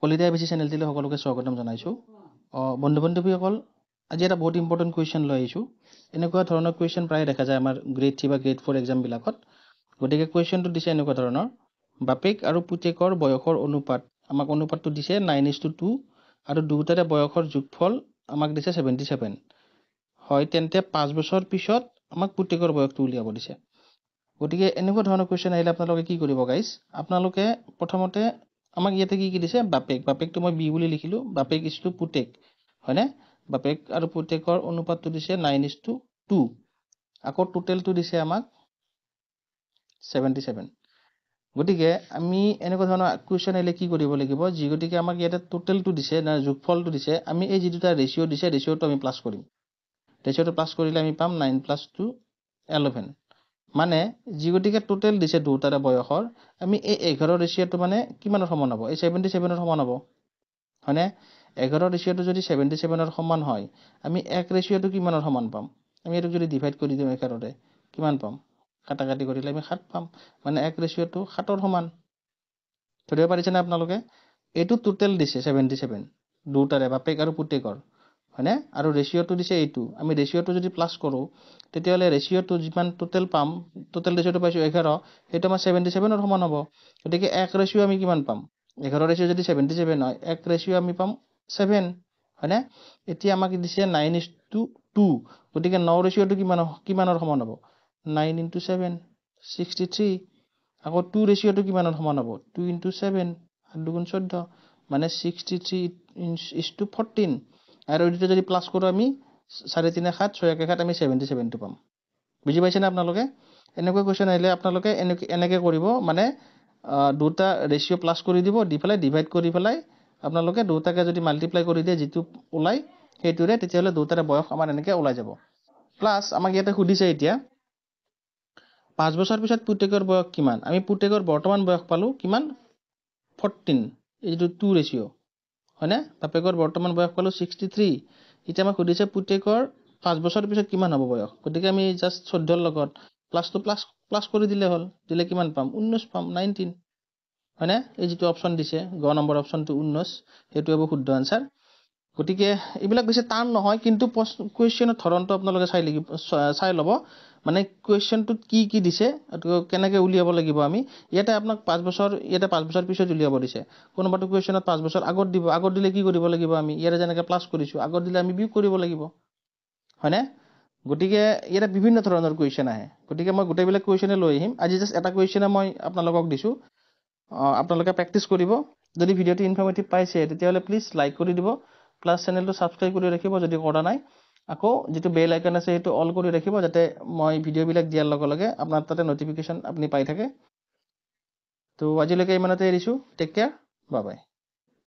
কলিতা বেছি চেনেলটিলৈ সকলোকে স্বাগতম জনাইছোঁ। বন্ধু-বান্ধৱীসকল, আজি এটা বহুত ইম্পৰ্টেণ্ট কুৱেশ্যন লৈ আহিছোঁ। এনেকুৱা ধৰণৰ কুৱেশ্যন প্ৰায় দেখা যায় আমাৰ গ্ৰেড 3 বা গ্ৰেড 4 এক্সামবিলাকত। গতিকে কুৱেশ্যনটো দিছে এনেকুৱা ধৰণৰ, বাপেক আৰু পুতেকৰ বয়সৰ অনুপাত। আমাক অনুপাতটো দিছে 9:2 আৰু দুয়োটাৰে বয়সৰ যোগফল আমাক দিছে 77। হয়, তেন্তে 5 বছৰ পিছত আমাক পুতেকৰ বয়সটো উলিয়াব দিছে। গতিকে এনেকুৱা ধৰণৰ কুৱেশ্যন আহিলে আপোনালোকে কি কৰিব গাইজ? আপোনালোকে প্ৰথমতে আমাক ইয়াতে কি দিছে? বাপেকটো মই বি বুলি লিখিলোঁ। বাপেক ইছটো পুতেক, হয়নে? বাপেক আৰু পুতেকৰ অনুপাতটো দিছে 9:2। আকৌ টোটেলটো দিছে আমাক 77। গতিকে আমি এনেকুৱা ধৰণৰ কুৱেশ্যন আহিলে কি কৰিব লাগিব? যি গতিকে আমাক ইয়াতে টোটেলটো দিছে, যোগফলটো দিছে, আমি এই যিটো তাৰ ৰেচিঅ' দিছে, ৰেচিঅ'টো আমি প্লাছ কৰিম। ৰেচিঅ'টো প্লাছ কৰিলে আমি পাম 9 + 2 11। মানে যি গতিকে টোটেল দিছে দুটাৰে বয়সৰ, আমি এই 11 ৰেচিঅ'টো মানে কিমানৰ সমান হ'ব? এই 77ৰ সমান হ'ব, হয়নে? 11 ৰেচিঅ'টো যদি 77ৰ সমান হয়, আমি 1 ৰেচিঅ'টো কিমানৰ সমান পাম? আমি এইটো যদি ডিভাইড কৰি দিওঁ 11ৰে, কিমান পাম? কাটাকাটি কৰিলে আমি 7 পাম। মানে 1 ৰেচিঅ'টো 7ৰ সমান। ধৰিব পাৰিছেনে আপোনালোকে? এইটো টোটেল দিছে 77 দুটাৰে, বাপেক আৰু পুতেকৰ, হয়নে? আৰু ৰেচিঅ'টো দিছে এইটো। আমি ৰেচিঅ'টো যদি প্লাছ কৰোঁ, তেতিয়াহ'লে ৰেচিঅ'টো যিমান টোটেল পাম, টোটেল ৰেচিঅ'টো পাইছোঁ 11, সেইটো আমাৰ 77ৰ সমান হ'ব। গতিকে 1 ৰেচিঅ' আমি কিমান পাম? 11 ৰেচিঅ' যদি 77 হয়, 1 ৰেচিঅ' আমি পাম 7, হয়নে? এতিয়া আমাক দিছে 9:2। গতিকে 9 ৰেচিঅ'টো কিমানৰ সমান হ'ব? 9 × 7, 63। আকৌ 2 ৰেচিঅ'টো কিমানৰ সমান হ'ব? 2 × 7, 8 × 14, মানে 63:14। আৰু এইটো যদি প্লাছ কৰোঁ আমি 4 × 3 = 7, 6 × 1 = 7, আমি 77টো পাম। বুজি পাইছেনে আপোনালোকে? এনেকুৱা কুৱেশ্যন আহিলে আপোনালোকে এনেকৈ কৰিব, মানে দুটা ৰেচিঅ' প্লাছ কৰি দিব, দি পেলাই ডিভাইড কৰি পেলাই আপোনালোকে দুটাকে যদি মাল্টিপ্লাই কৰি দিয়ে, যিটো ওলাই সেইটোৰে, তেতিয়াহ'লে দুটাৰে বয়স আমাৰ এনেকৈ ওলাই যাব। প্লাছ আমাক ইয়াতে সুধিছে এতিয়া 5 বছৰ পিছত পুতেকৰ বয়স কিমান? আমি পুতেকৰ বৰ্তমান বয়স পালোঁ কিমান? 14, এই যিটো 2 ৰেচিঅ', হয়নে? বাপেকৰ বৰ্তমান বয়স পালোঁ 63। এতিয়া আমাক সুধিছে পুতেকৰ 5 বছৰ পিছত কিমান হ'ব বয়স? গতিকে আমি জাষ্ট 14ৰ লগত প্লাছটো প্লাছ কৰি দিলে হ'ল। দিলে কিমান পাম? 19 পাম, 19, হয়নে? এই যিটো অপশ্যন দিছে, গ নম্বৰ অপশ্যনটো 19, সেইটো হ'ব শুদ্ধ আনচাৰ। গতিকে এইবিলাক বেছি টান নহয়, কিন্তু কুৱেশ্যনৰ ধৰণটো আপোনালোকে চাই ল'ব। মানে কুৱেশ্যনটোত কি দিছে, কেনেকৈ উলিয়াব লাগিব আমি। ইয়াতে আপোনাক 5 বছৰ পিছত উলিয়াব দিছে। কোনোবাটো কুৱেশ্যনত 5 বছৰ আগত দিব। আগত দিলে কি কৰিব লাগিব আমি? ইয়াতে যেনেকৈ প্লাছ কৰিছোঁ, আগত দিলে আমি বিয়োগ কৰিব লাগিব, হয়নে? গতিকে ইয়াতে বিভিন্ন ধৰণৰ কুৱেশ্যন আহে। গতিকে মই গোটেইবিলাক কুৱেশ্যনে লৈ আহিম। আজি জাষ্ট এটা কুৱেশ্যনে মই আপোনালোকক দিছোঁ। আপোনালোকে প্ৰেক্টিছ কৰিব। যদি ভিডিঅ'টো ইনফৰ্মেটিভ পাইছে, তেতিয়াহ'লে প্লিজ লাইক কৰি দিব। প্লাছ চেনেলটো ছাবস্ক্ৰাইব কৰি ৰাখিব যদি কৰা নাই। আকৌ যিটো বেল আইকন আছে, সেইটো অল কৰি ৰাখিব, যাতে মই ভিডিঅ'বিলাক দিয়াৰ লগে লগে আপোনাৰ তাতে নটিফিকেশ্যন আপুনি পাই থাকে। তো আজিলৈকে ইমানতে এৰিছোঁ। Tech care, bye bye.